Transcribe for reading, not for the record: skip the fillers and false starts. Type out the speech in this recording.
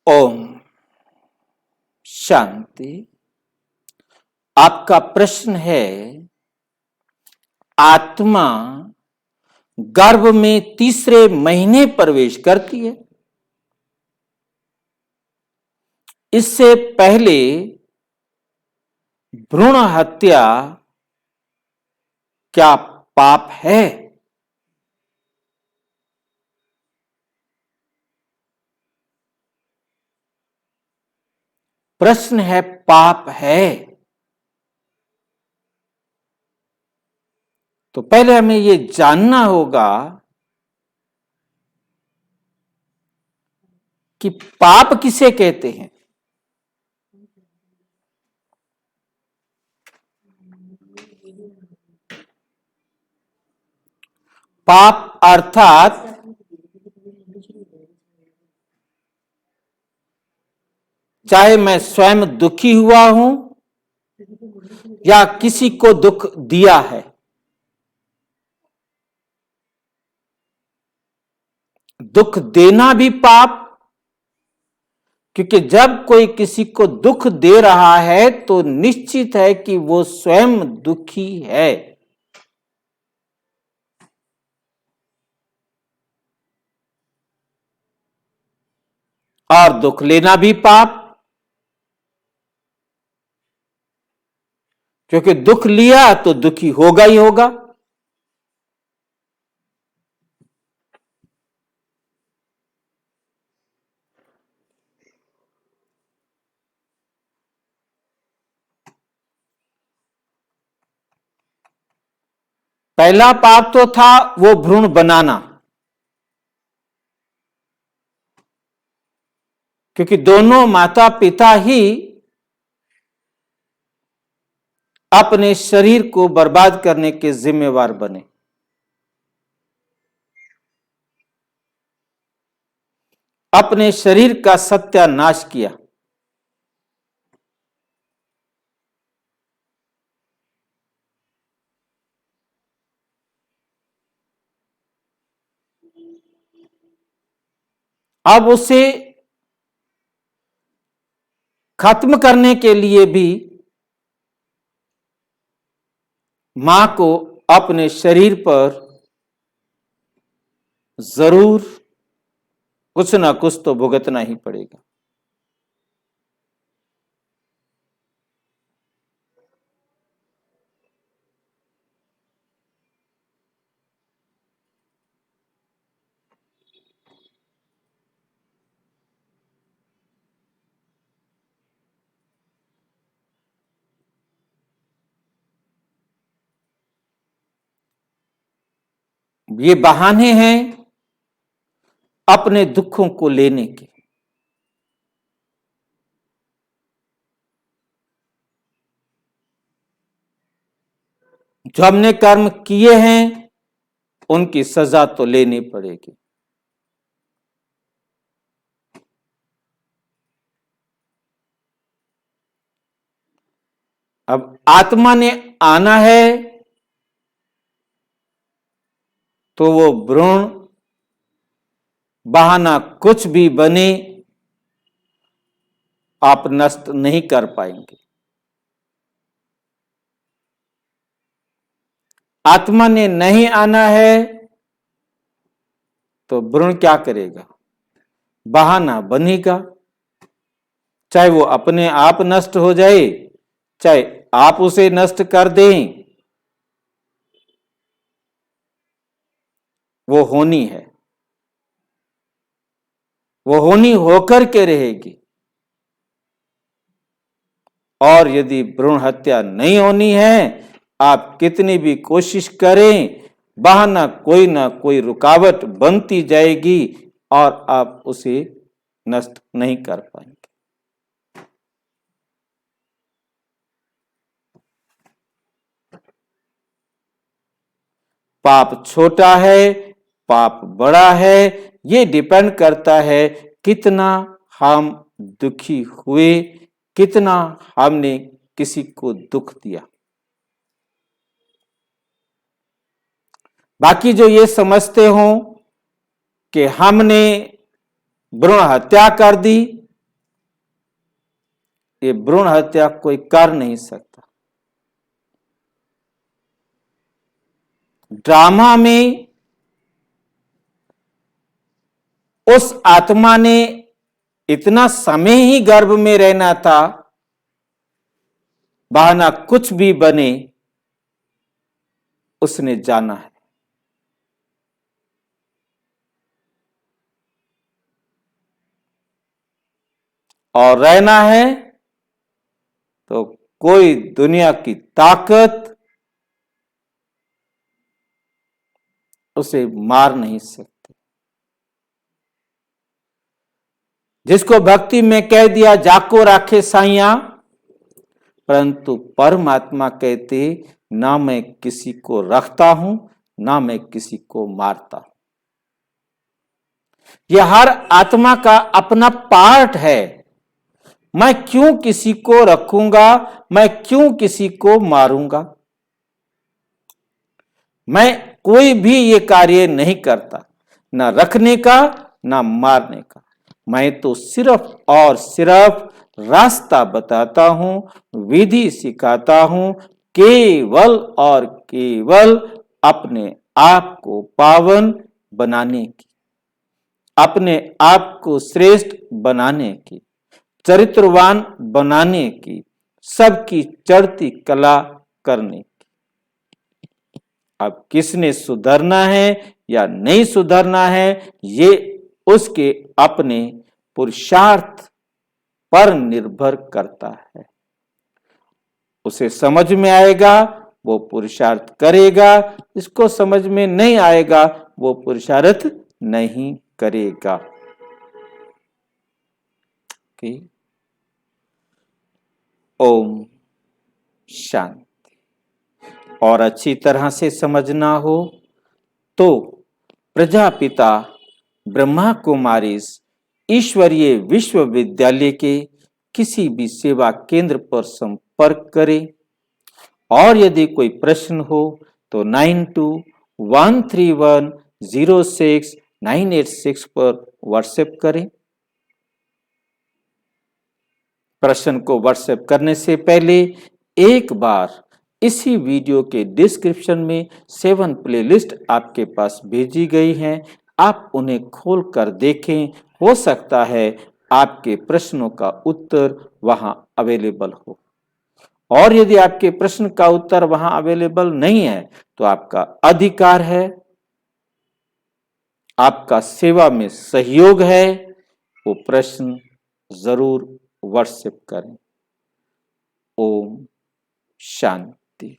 ओम शांति। आपका प्रश्न है, आत्मा गर्भ में तीसरे महीने प्रवेश करती है, इससे पहले भ्रूण हत्या क्या पाप है? प्रश्न है पाप है। तो पहले हमें यह जानना होगा कि पाप किसे कहते हैं। पाप अर्थात चाहे मैं स्वयं दुखी हुआ हूं या किसी को दुख दिया है, दुख देना भी पाप, क्योंकि जब कोई किसी को दुख दे रहा है तो निश्चित है कि वो स्वयं दुखी है। और दुख लेना भी पाप, क्योंकि दुख लिया तो दुखी होगा ही होगा। पहला पाप तो था वो भ्रूण बनाना, क्योंकि दोनों माता पिता ही अपने शरीर को बर्बाद करने के जिम्मेवार बने। अपने शरीर का सत्यानाश किया। अब उसे खत्म करने के लिए भी मां को अपने शरीर पर जरूर कुछ ना कुछ तो भुगतना ही पड़ेगा। ये बहाने हैं अपने दुखों को लेने के। जो हमने कर्म किए हैं उनकी सजा तो लेनी पड़ेगी। अब आत्मा ने आना है तो वो भ्रूण बहाना कुछ भी बने आप नष्ट नहीं कर पाएंगे। आत्मा ने नहीं आना है तो भ्रूण क्या करेगा? बहाना बनेगा, चाहे वो अपने आप नष्ट हो जाए, चाहे आप उसे नष्ट कर दें, वो होनी है। वो होनी होकर के रहेगी। और यदि भ्रूण हत्या नहीं होनी है, आप कितनी भी कोशिश करें, बहाना कोई ना कोई रुकावट बनती जाएगी और आप उसे नष्ट नहीं कर पाएंगे। पाप छोटा है, पाप बड़ा है, ये डिपेंड करता है कितना हम दुखी हुए, कितना हमने किसी को दुख दिया। बाकी जो ये समझते हो कि हमने भ्रूण हत्या कर दी ये भ्रूण हत्या कोई कर नहीं सकता। ड्रामा में उस आत्मा ने इतना समय ही गर्भ में रहना था, बहाना कुछ भी बने उसने जाना है। और रहना है तो कोई दुनिया की ताकत उसे मार नहीं सकती। जिसको भक्ति में कह दिया जाको राखे साइया, परंतु परमात्मा कहते ना मैं किसी को रखता हूं ना मैं किसी को मारता हूं। यह हर आत्मा का अपना पार्ट है। मैं क्यों किसी को रखूंगा, मैं क्यों किसी को मारूंगा। मैं कोई भी ये कार्य नहीं करता, ना रखने का ना मारने का। मैं तो सिर्फ और सिर्फ रास्ता बताता हूं, विधि सिखाता हूं, केवल और केवल अपने आप को पावन बनाने की, अपने आप को श्रेष्ठ बनाने की, चरित्रवान बनाने की, सबकी चढ़ती कला करने की। अब किसने सुधरना है या नहीं सुधरना है, ये उसके अपने पुरुषार्थ पर निर्भर करता है। उसे समझ में आएगा वो पुरुषार्थ करेगा, इसको समझ में नहीं आएगा वो पुरुषार्थ नहीं करेगा। ओम शांति। और अच्छी तरह से समझना हो तो प्रजापिता ब्रह्मा कुमारी ईश्वरीय विश्वविद्यालय के किसी भी सेवा केंद्र पर संपर्क करें। और यदि कोई प्रश्न हो तो 9213106986 पर व्हाट्सएप करें। प्रश्न को व्हाट्सएप करने से पहले एक बार इसी वीडियो के डिस्क्रिप्शन में 7 प्लेलिस्ट आपके पास भेजी गई हैं, आप उन्हें खोल कर देखें। हो सकता है आपके प्रश्नों का उत्तर वहां अवेलेबल हो। और यदि आपके प्रश्न का उत्तर वहां अवेलेबल नहीं है तो आपका अधिकार है, आपका सेवा में सहयोग है, वो प्रश्न जरूर व्हाट्सएप करें। ओम शांति।